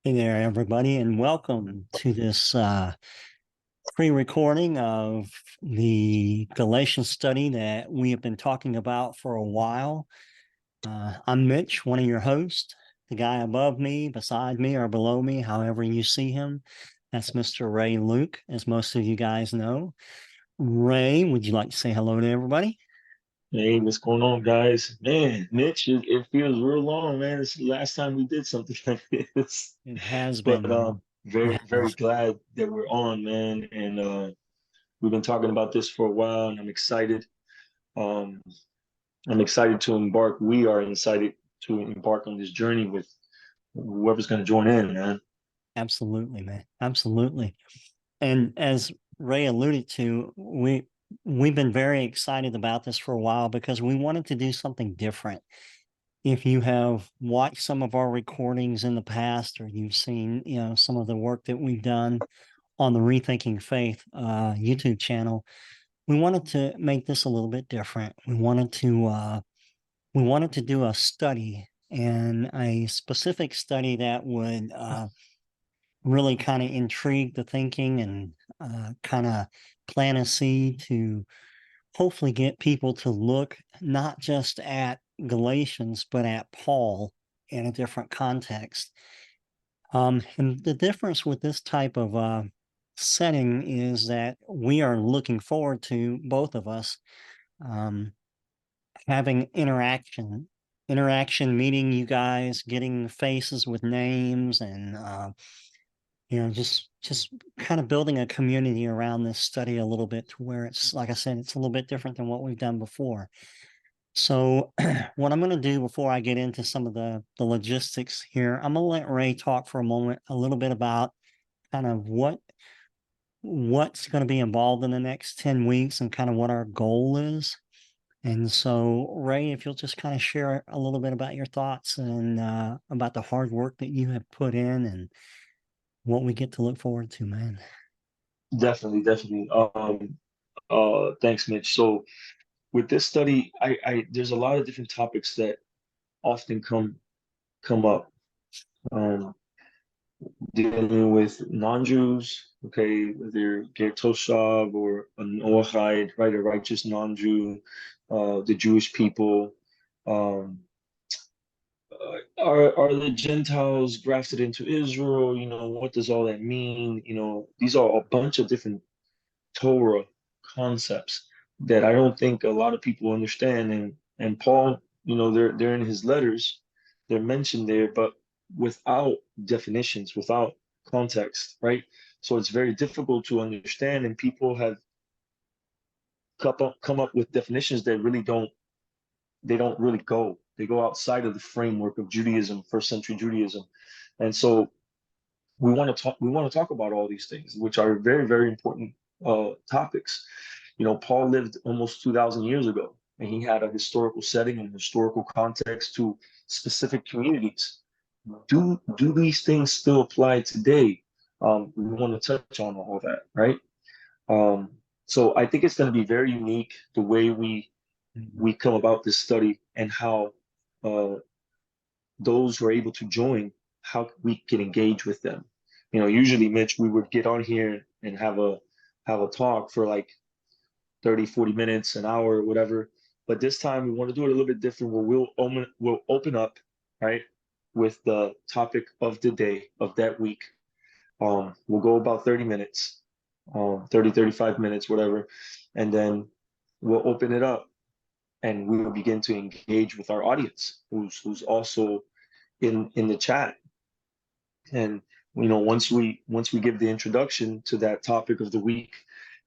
Hey there, everybody, and welcome to this pre-recording of the Galatian study that we have been talking about for a while. I'm Mitch, one of your hosts. The guy above me, beside me, or below me, however you see him, that's Mr. Ray Luke, as most of you guys know. Ray, would you like to say hello to everybody? Hey, what's going on, guys? Man, Mitch, it feels real long, man. It's the last time we did something like this. It has But been. very, It very has. glad that we're on, man. And we've been talking about this for a while, and I'm excited. Um, I'm excited to embark. We are excited to embark on this journey with whoever's going to join in, man. Absolutely, man. Absolutely. And as Ray alluded to, we've been very excited about this for a while because we wanted to do something different. If you have watched some of our recordings in the past, or you've seen, some of the work that we've done on the Rethinking Faith YouTube channel, we wanted to make this a little bit different. We wanted to do a study, and a specific study that would really kind of intrigue the thinking and kind of plant a seed to hopefully get people to look not just at Galatians, but at Paul in a different context. And the difference with this type of setting is that we are looking forward to, both of us, um, having interaction, meeting you guys, getting faces with names, and just kind of building a community around this study a little bit, to where it's, like I said, it's a little bit different than what we've done before. So what I'm going to do before I get into some of the logistics here, I'm going to let Ray talk for a moment a little bit about kind of what's going to be involved in the next 10 weeks and kind of what our goal is. And so, Ray, if you'll just kind of share a little bit about your thoughts and about the hard work that you have put in and what we get to look forward to, man. Definitely, definitely. Thanks, Mitch. So with this study, there's a lot of different topics that often come up. Um, Dealing with non-Jews, okay, whether Ger Toshav or an Noahide, right, a righteous non-Jew, the Jewish people. Um, are the Gentiles grafted into Israel? What does all that mean? These are a bunch of different Torah concepts that I don't think a lot of people understand. And Paul, they're in his letters, they're mentioned there, but without definitions, without context, right? So it's very difficult to understand, and people have come up with definitions that really don't really go. They go outside of the framework of Judaism, first century Judaism. And so we want to talk about all these things, which are very, very important topics. Paul lived almost 2,000 years ago, and he had a historical setting and historical context to specific communities. Do these things still apply today? We want to touch on all of that, right? Um, so I think it's going to be very unique the way we come about this study, and how uh, those who are able to join, how we can engage with them. Usually, Mitch, we would get on here and have a talk for like 30, 40 minutes, an hour, whatever. But this time we want to do it a little bit different, where we'll open up, right, with the topic of the day of that week. We'll go about 30 minutes, 30, 35 minutes, whatever. And then we'll open it up, and we will begin to engage with our audience, who's also in the chat. And once we give the introduction to that topic of the week,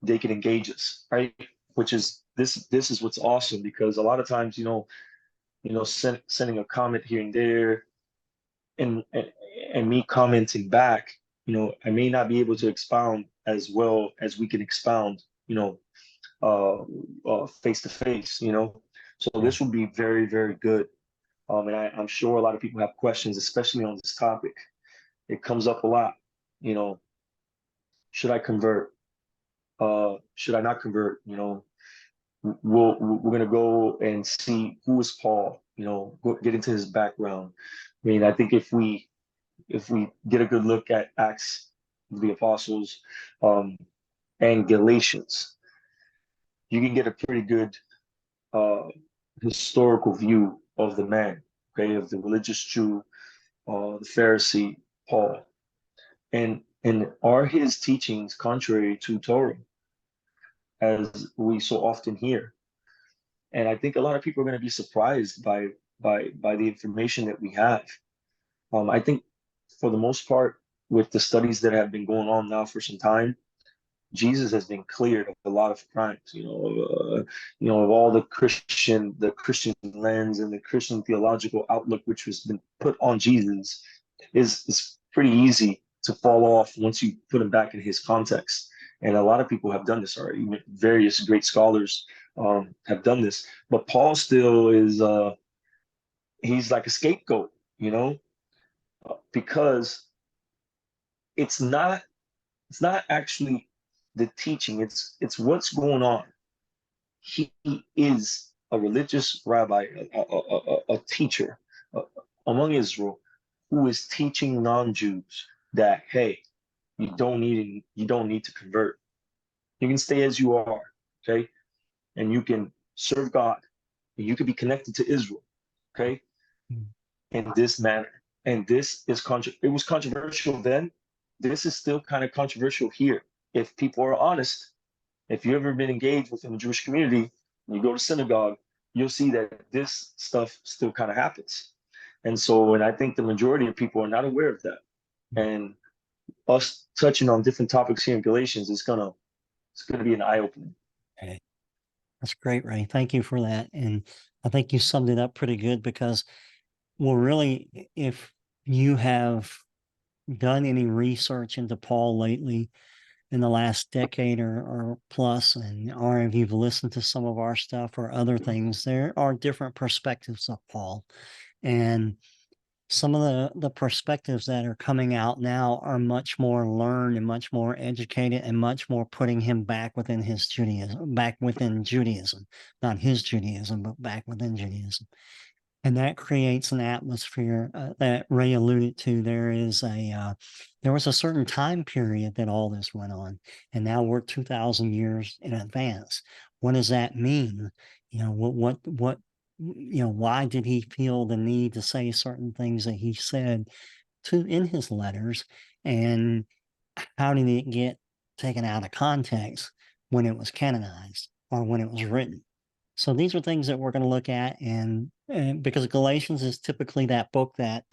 they can engage us, right? Which is this is what's awesome, because a lot of times, sending a comment here and there, and me commenting back, I may not be able to expound as well as we can expound, face to face, So Yeah. this will be very, very good. And I'm sure a lot of people have questions, especially on this topic. It comes up a lot. You know, should I convert? Should I not convert? We're gonna go and see who is Paul. Get into his background. I mean, I think if we get a good look at Acts of the Apostles, and Galatians, you can get a pretty good uh, historical view of the man, okay, of the religious Jew, the Pharisee, Paul. And are his teachings contrary to Torah, as we so often hear? And I think a lot of people are going to be surprised by the information that we have. I think for the most part, with the studies that have been going on now for some time, Jesus has been cleared of a lot of crimes, of all the Christian lens and the Christian theological outlook, which has been put on Jesus, is pretty easy to fall off once you put him back in his context. And a lot of people have done this already. Various great scholars have done this, but Paul still is he's like a scapegoat, because it's not it's not actually the teaching, it's what's going on. He is a religious rabbi, a teacher among Israel, who is teaching non-Jews that, hey, you don't need to convert. You can stay as you are, okay, and you can serve God, and you can be connected to Israel, okay, in this manner. And this is it was controversial then. This is still kind of controversial here. If people are honest, if you've ever been engaged within the Jewish community, and you go to synagogue, you'll see that this stuff still kind of happens. And I think the majority of people are not aware of that. And us touching on different topics here in Galatians is it's gonna be an eye opener. Okay. That's great, Ray. Thank you for that. And I think you summed it up pretty good because, well, really, if you have done any research into Paul lately in the last decade or plus, or if you've listened to some of our stuff or other things, there are different perspectives of Paul. And some of the perspectives that are coming out now are much more learned and much more educated and much more putting him back within his Judaism, back within Judaism, not his Judaism, but back within Judaism. And that creates an atmosphere that Ray alluded to. There was a certain time period that all this went on, and now we're 2,000 years in advance. What does that mean? Why did he feel the need to say certain things that he said in his letters, and how did it get taken out of context when it was canonized or when it was written? So these are things that we're going to look at, and because Galatians is typically that book that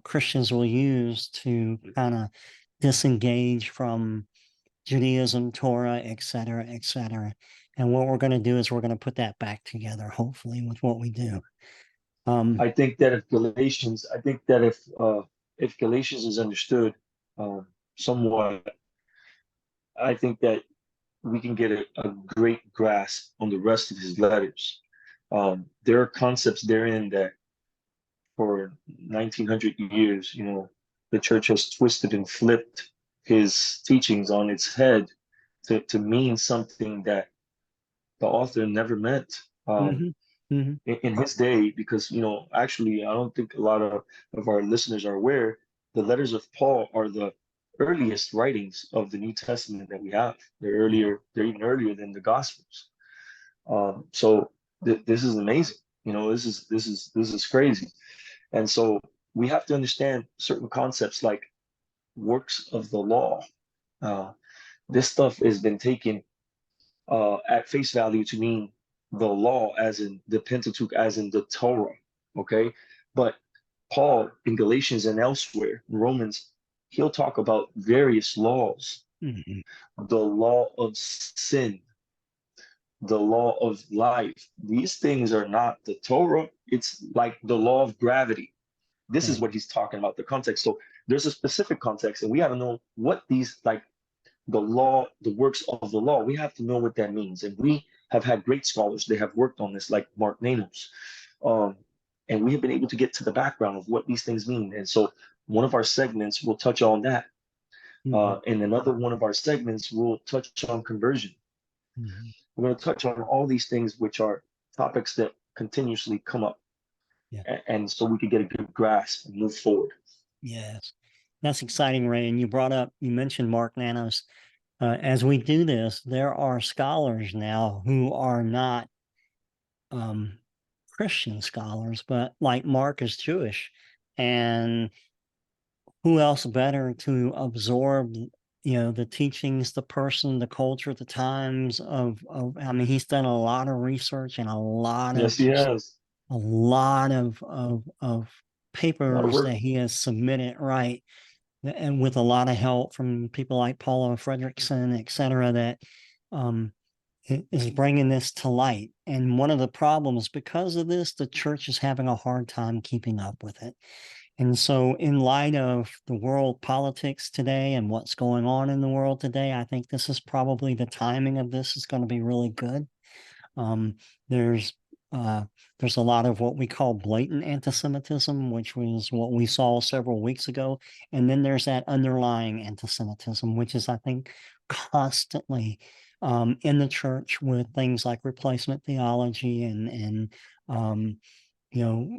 Christians will use to kind of disengage from Judaism, Torah, et cetera, et cetera. And what we're going to do is we're going to put that back together, hopefully, with what we do. I think that if Galatians is understood somewhat, I think that we can get a great grasp on the rest of his letters. There are concepts therein that for 1900 years, the church has twisted and flipped his teachings on its head to mean something that the author never meant. Mhm, mhm. In his day, because actually, I don't think a lot of our listeners are aware, the letters of Paul are the earliest writings of the New Testament that we have. They're even earlier than the Gospels. So this is amazing. This is crazy. And so we have to understand certain concepts like works of the law. Uh, this stuff has been taken at face value to mean the law, as in the Pentateuch, as in the Torah. Okay, but Paul in Galatians and elsewhere in Romans, he'll talk about various laws: Mhm. the law of sin, the law of life. These things are not the Torah. It's like the law of gravity. This is Okay. what he's talking about, the context. So there's a specific context, and we got to know what these, like, the law, the works of the law, we have to know what that means. And we have had great scholars, they have worked on this, like Mark Nanos. Um, and we have been able to get to the background of what these things mean. And so one of our segments will touch on that. Mhm, And another one of our segments will touch on conversion. mhm. We're going to touch on all these things, which are topics that continuously come up. Yeah. And so we can get a good grasp and move forward. Yes, that's exciting, Ray. And you mentioned Mark Nanos. As we do this, there are scholars now who are not um, Christian scholars, but like Mark is Jewish. And who else better to absorb, the teachings, the person, the culture, the times I mean, he's done a lot of research and Yes, he has a lot of a lot of papers work. that he has submitted, right? And with a lot of help from people like Paula Frederickson, et cetera, that um, is bringing this to light. And one of the problems because of this, the church is having a hard time keeping up with it. And so, in light of the world politics today and what's going on in the world today, I think this is probably the timing of this is going to be really good. Um, there's uh, there's a lot of what we call blatant anti-Semitism, which was what we saw several weeks ago, and then there's that underlying anti-Semitism, which is, I think, constantly in the church with things like replacement theology and um, you know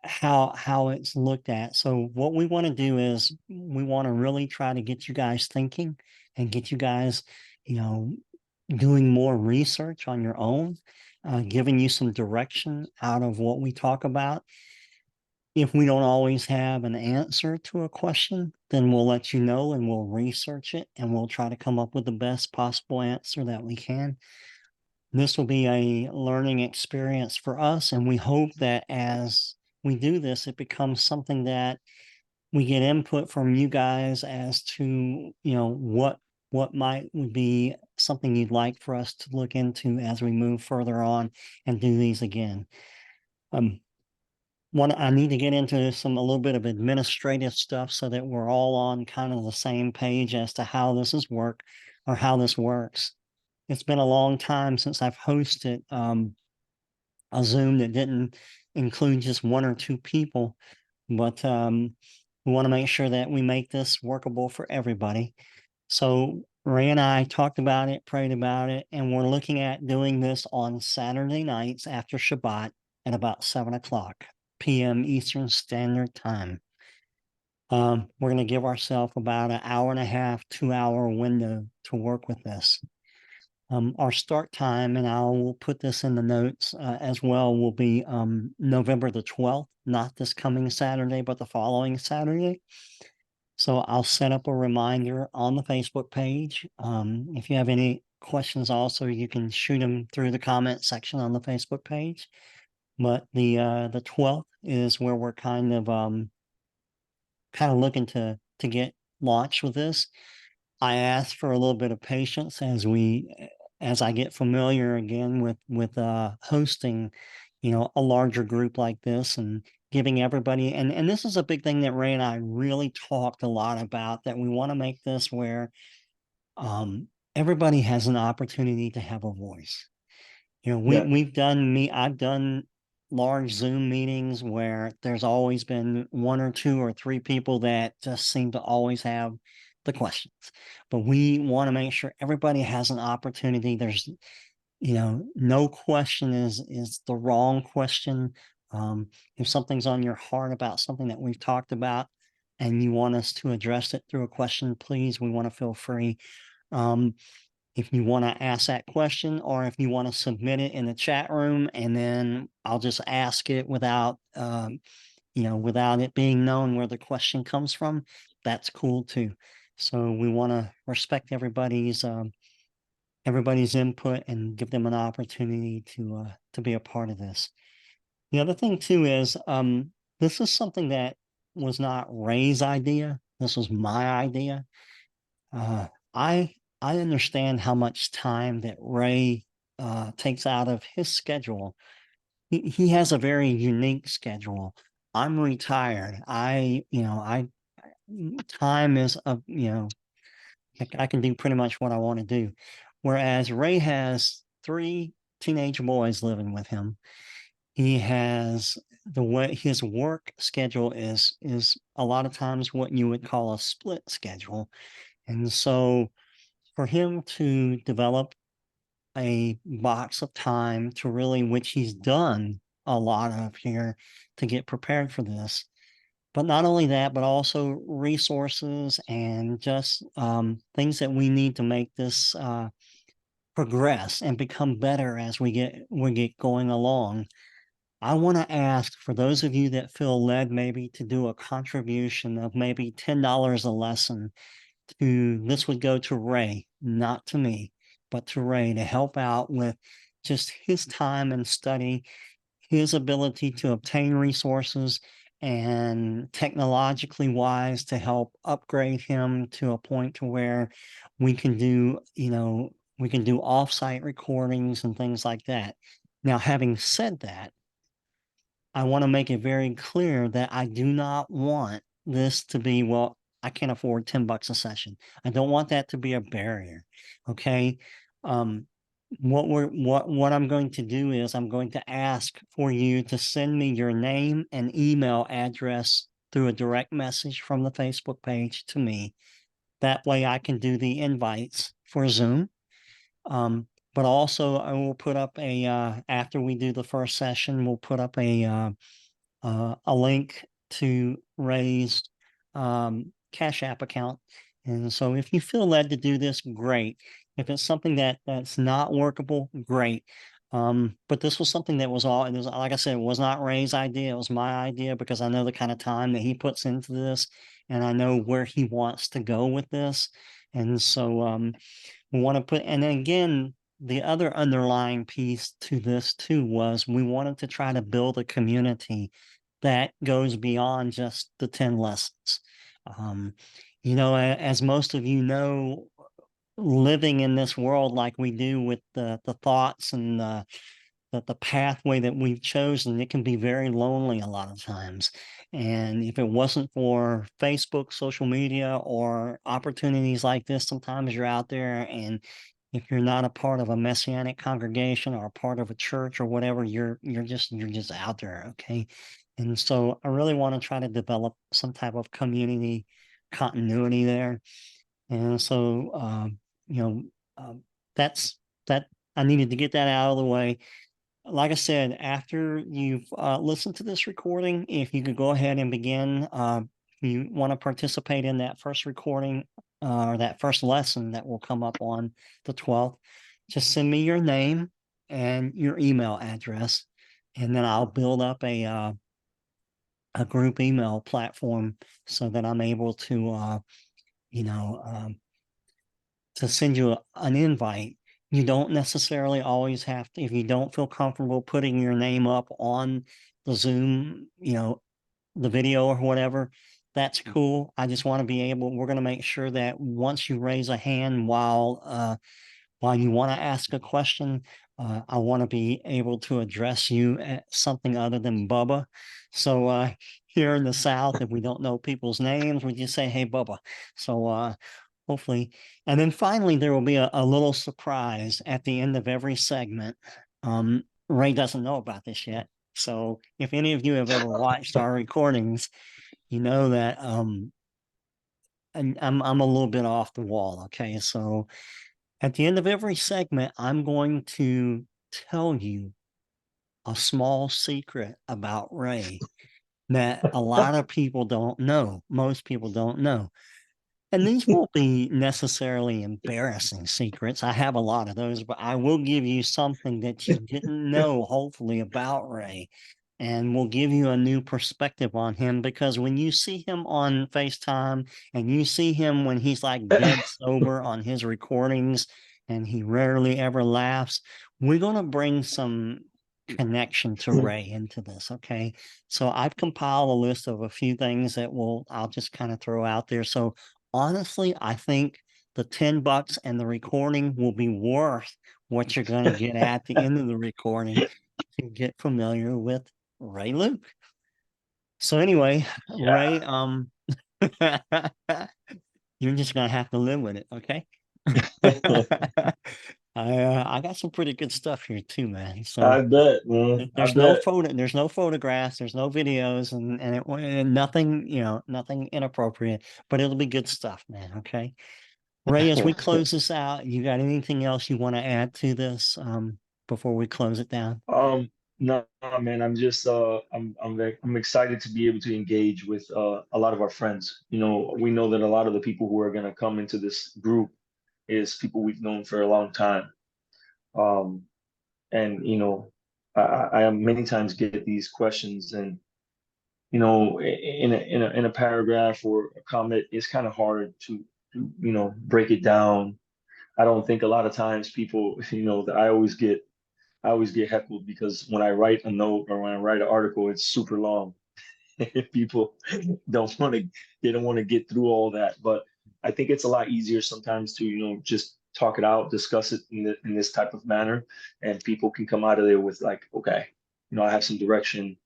how it's looked at. So what we want to do is we want to really try to get you guys thinking and get you guys, you know, doing more research on your own, giving you some direction out of what we talk about. If we don't always have an answer to a question, then we'll let you know and we'll research it and we'll try to come up with the best possible answer that we can. This will be a learning experience for us, and we hope that as we do this, it becomes something that we get input from you guys as to, what might would be something you'd like for us to look into as we move further on and do these again. Um, One, I need to get into a little bit of administrative stuff so that we're all on kind of the same page as to how this is work or how this works. It's been a long time since I've hosted a Zoom that didn't include just one or two people, but we want to make sure that we make this workable for everybody. So Ray and I talked about it, prayed about it, and we're looking at doing this on Saturday nights after Shabbat at about 7 o'clock p.m. Eastern Standard Time. We're going to give ourselves about an hour and a half, 2 hour window to work with this. Our start time, and I will put this in the notes as well, will be November the 12th, not this coming Saturday, but the following Saturday. So I'll set up a reminder on the Facebook page. If you have any questions, also you can shoot them through the comment section on the Facebook page. But the 12th is where we're kind of looking to get launched with this. I ask for a little bit of patience as I get familiar again with hosting, a larger group like this and giving everybody and this is a big thing that Ray and I really talked a lot about, that we want to make this where everybody has an opportunity to have a voice. Yeah, I've done large Zoom meetings where there's always been one or two or three people that just seem to always have the questions. But we want to make sure everybody has an opportunity. There's, no question is the wrong question. If something's on your heart about something that we've talked about and you want us to address it through a question, please, we want to feel free. Um, if you want to ask that question or if you want to submit it in the chat room and then I'll just ask it without it being known where the question comes from, that's cool too. So we want to respect everybody's input and give them an opportunity to be a part of this. The other thing too is this is something that was not Ray's idea. This was my idea. uh, I I understand how much time that Ray takes out of his schedule. He has a very unique schedule. I'm retired. I time is I can do pretty much what I want to do. Whereas Ray has three teenage boys living with him. He has the way his work schedule is a lot of times what you would call a split schedule. And so for him to develop a box of time to really, which he's done a lot of here to get prepared for this, But not only that, but also resources and just things that we need to make this progress and become better as we get going along. I want to ask for those of you that feel led maybe to do a contribution of maybe $10 a lesson to this would go to Ray, not to me, but to Ray to help out with just his time and study, his ability to obtain resources and technologically wise to help upgrade him to a point to where we can do, we can do offsite recordings and things like that. Now, having said that, I want to make it very clear that I do not want this to be, well, I can't afford $10 a session. I don't want that to be a barrier. Okay. Um, what I'm going to do is I'm going to ask for you to send me your name and email address through a direct message from the Facebook page to me. That way I can do the invites for Zoom. But also I will put up after we do the first session, we'll put up a link to Ray's Cash App account. And so if you feel led to do this, great. If it's something that's not workable, great. But this was something that was all, it was, like I said, it was not Ray's idea. It was my idea because I know the kind of time that he puts into this and I know where he wants to go with this. And so we want to put, and then again, the other underlying piece to this too was we wanted to try to build a community that goes beyond just the 10 lessons. Um, as most of you know, living in this world like we do with the thoughts and the pathway that we've chosen, it can be very lonely a lot of times. And if it wasn't for Facebook, social media, or opportunities like this, sometimes you're out there and if you're not a part of a messianic congregation or a part of a church or whatever, you're just out there, okay? And so I really want to try to develop some type of community continuity there. And so you know, that's that I needed to get that out of the way. Like I said, after you've listened to this recording, if you could go ahead and begin, if you want to participate in that first recording or that first lesson that will come up on the 12th, just send me your name and your email address, and then I'll build up a group email platform so that I'm able to, you know, um, to send you an invite. You don't necessarily always have to, if you don't feel comfortable putting your name up on the Zoom, the video or whatever, that's cool. I just want to be able, we're going to make sure that once you raise a hand while you want to ask a question, I want to be able to address you at something other than Bubba. So here in the South, if we don't know people's names, we just say, "Hey, Bubba." So hopefully, and then finally, there will be a little surprise at the end of every segment. Ray doesn't know about this yet. So if any of you have ever watched our recordings, you know that and I'm a little bit off the wall. Okay, so at the end of every segment, I'm going to tell you a small secret about Ray that a lot of people don't know. Most people don't know. And these won't be necessarily embarrassing secrets. I have a lot of those, but I will give you something that you didn't know, hopefully, about Ray. And will give you a new perspective on him because when you see him on FaceTime and you see him when he's like dead sober on his recordings and he rarely ever laughs, we're going to bring some connection to Ray into this. Okay. So I've compiled a list of a few things that I'll just kind of throw out there. So honestly, I think the $10 and the recording will be worth what you're going to get at the end of the recording to get familiar with Ray Luke. So anyway, Ray, Yeah. you're just gonna have to live with it, okay? I got some pretty good stuff here too, man. So I bet, man. I bet. there's no photographs, there's no videos, and nothing, nothing inappropriate, but it'll be good stuff, man. Okay. Ray, as we close this out, you got anything else you want to add to this before we close it down? Um, No, man, I'm just I'm excited to be able to engage with a lot of our friends. You know, we know that a lot of the people who are gonna come into this group is people we've known for a long time. Um, and you know, I many times get these questions, and you know, in a paragraph or a comment, it's kind of hard to you know break it down. I don't think a lot of times people, you know, that I always get heckled because when I write a note or when I write an article, it's super long. People don't want to, they don't want to get through all that. But I think it's a lot easier sometimes to, you know, just talk it out, discuss it in this type of manner, and people can come out of there with like, okay, you know, I have some direction,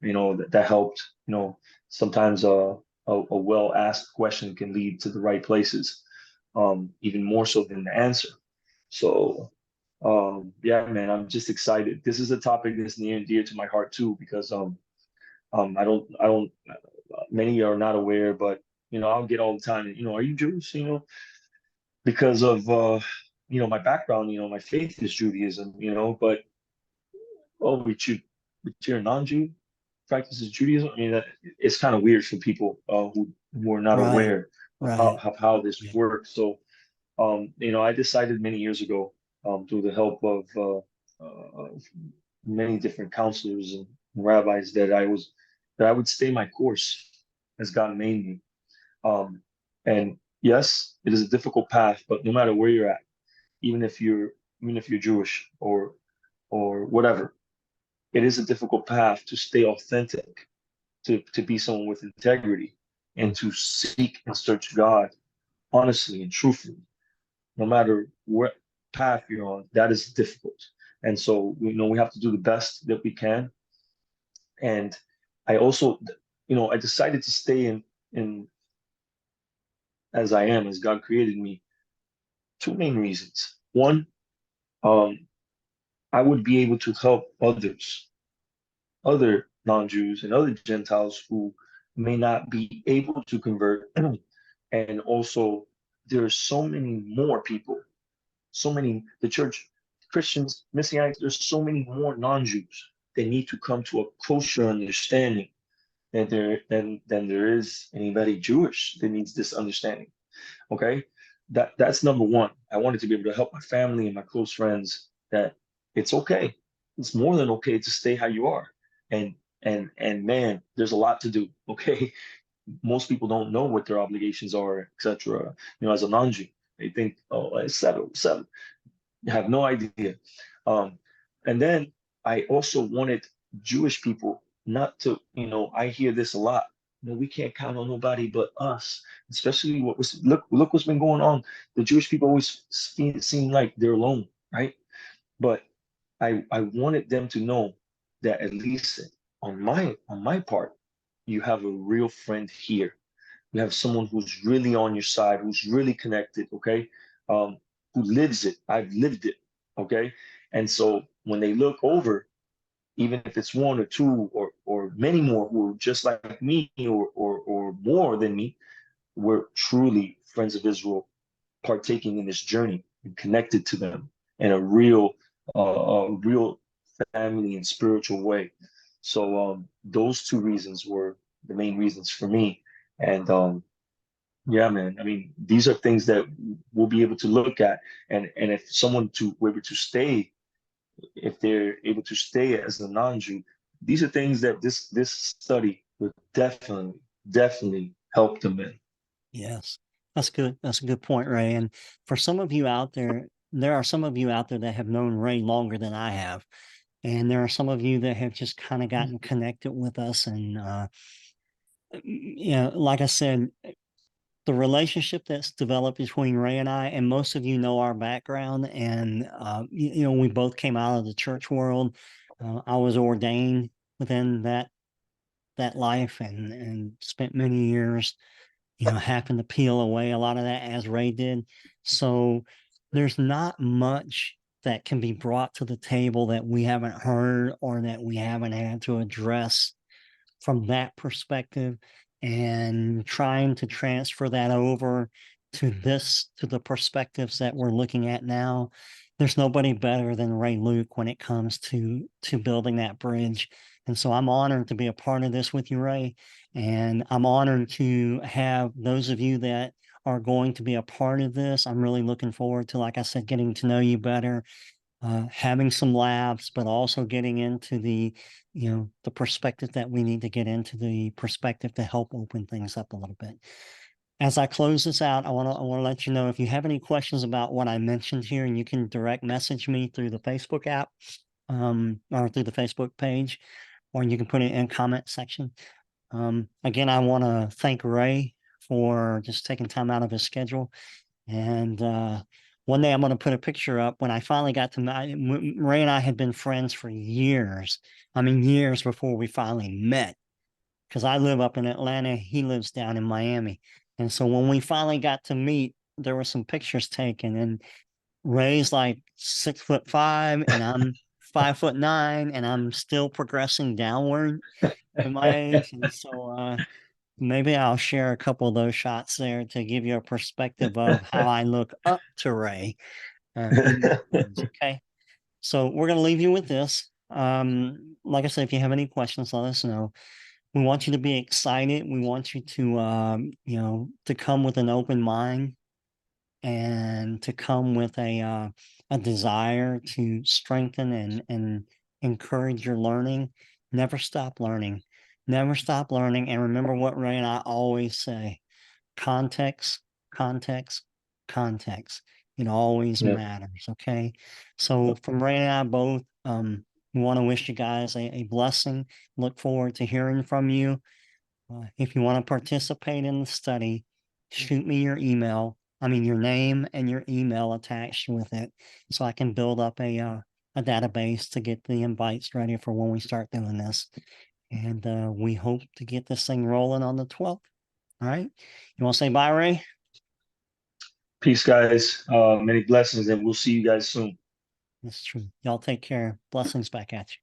you know, that helped. You know, sometimes a well asked question can lead to the right places, even more so than the answer. So, yeah, man, I'm just excited. This is a topic that's near and dear to my heart too, because I don't, many are not aware, but you know, I'll get all the time, you know, are you Jewish? You know, because of you know, my background, you know, my faith is Judaism, you know, but oh, but you're a non-Jew practices Judaism. I mean, it's kind of weird for people who are not Right, aware right. of how this Yeah. works. So, you know, I decided many years ago, through the help of many different counselors and rabbis, that I would stay my course as God made me. Um, and yes, it is a difficult path, but no matter where you're at, even if you're even if you're Jewish or whatever, it is a difficult path to stay authentic, to be someone with integrity, and to seek and search God honestly and truthfully, no matter what path you're on, that is difficult. And so, you know, we have to do the best that we can. And I also, you know, I decided to stay in as I am, as God created me. Two main reasons. One, um, I would be able to help others, other non-Jews and other Gentiles who may not be able to convert. And also, there are so many more people, so many, the church, Christians, Messianics, there's so many more non-Jews. They need to come to a kosher understanding than there is anybody Jewish that needs this understanding. Okay, that's number one. I wanted to be able to help my family and my close friends that it's okay. It's more than okay to stay how you are. And and man, there's a lot to do. Okay, most people don't know what their obligations are, etc. You know, as a non-Jew, they think, oh, it's settled. Have no idea. Um, and then I also wanted Jewish people not to, you know, I hear this a lot. You know, we can't count on nobody but us. Especially what was look what's been going on. The Jewish people always seem like they're alone, right? But I wanted them to know that at least on my part, you have a real friend here. You have someone who's really on your side, who's really connected, okay? Who lives it. I've lived it, okay? And so when they look over, even if it's one or two or many more who are just like me or more than me, we're truly friends of Israel partaking in this journey and connected to them in a real family and spiritual way. So those two reasons were the main reasons for me. And yeah, man. I mean, these are things that we'll be able to look at, and if someone to were able to stay, if they're able to stay as a non-Jew, these are things that this study would definitely help them in. Yes, that's good. That's a good point, Ray. And for some of you out there, there are some of you out there that have known Ray longer than I have. And there are some of you that have just kind of gotten connected with us. And, like I said, the relationship that's developed between Ray and I, and most of you know our background. And, we both came out of the church world. I was ordained within that life and spent many years having to peel away a lot of that as Ray did. So there's not much that can be brought to the table that we haven't heard or that we haven't had to address from that perspective, and trying to transfer that over to the perspectives that we're looking at now. There's nobody better than Ray Luke when it comes to building that bridge. And so I'm honored to be a part of this with you, Ray. And I'm honored to have those of you that are going to be a part of this. I'm really looking forward to, like I said, getting to know you better, having some laughs, but also getting into the perspective that we need to get into, the perspective to help open things up a little bit. As I close this out, I want to let you know if you have any questions about what I mentioned here, and you can direct message me through the Facebook app, or through the Facebook page, or you can put it in comment section. Again, I want to thank Ray for just taking time out of his schedule. And one day I'm going to put a picture up when I finally got to know Ray and I had been friends for years. I mean, years before we finally met, because I live up in Atlanta. He lives down in Miami. And so when we finally got to meet, there were some pictures taken, and Ray's like 6'5", and I'm 5'9", and I'm still progressing downward in my age. And so maybe I'll share a couple of those shots there to give you a perspective of how I look up to Ray in this age. Okay. So we're going to leave you with this. Like I said, if you have any questions, let us know. We want you to be excited. We want you to, to come with an open mind and to come with a desire to strengthen and encourage your learning. Never stop learning. Never stop learning. And remember what Ray and I always say: context, context, context. It always Yeah. matters. Okay. So from Ray and I both, we want to wish you guys a blessing. Look forward to hearing from you. If you want to participate in the study, shoot me your email. I mean, your name and your email attached with it, so I can build up a database to get the invites ready for when we start doing this. And we hope to get this thing rolling on the 12th. All right. You want to say bye, Ray? Peace, guys. Many blessings, and we'll see you guys soon. That's true. Y'all take care. Blessings back at you.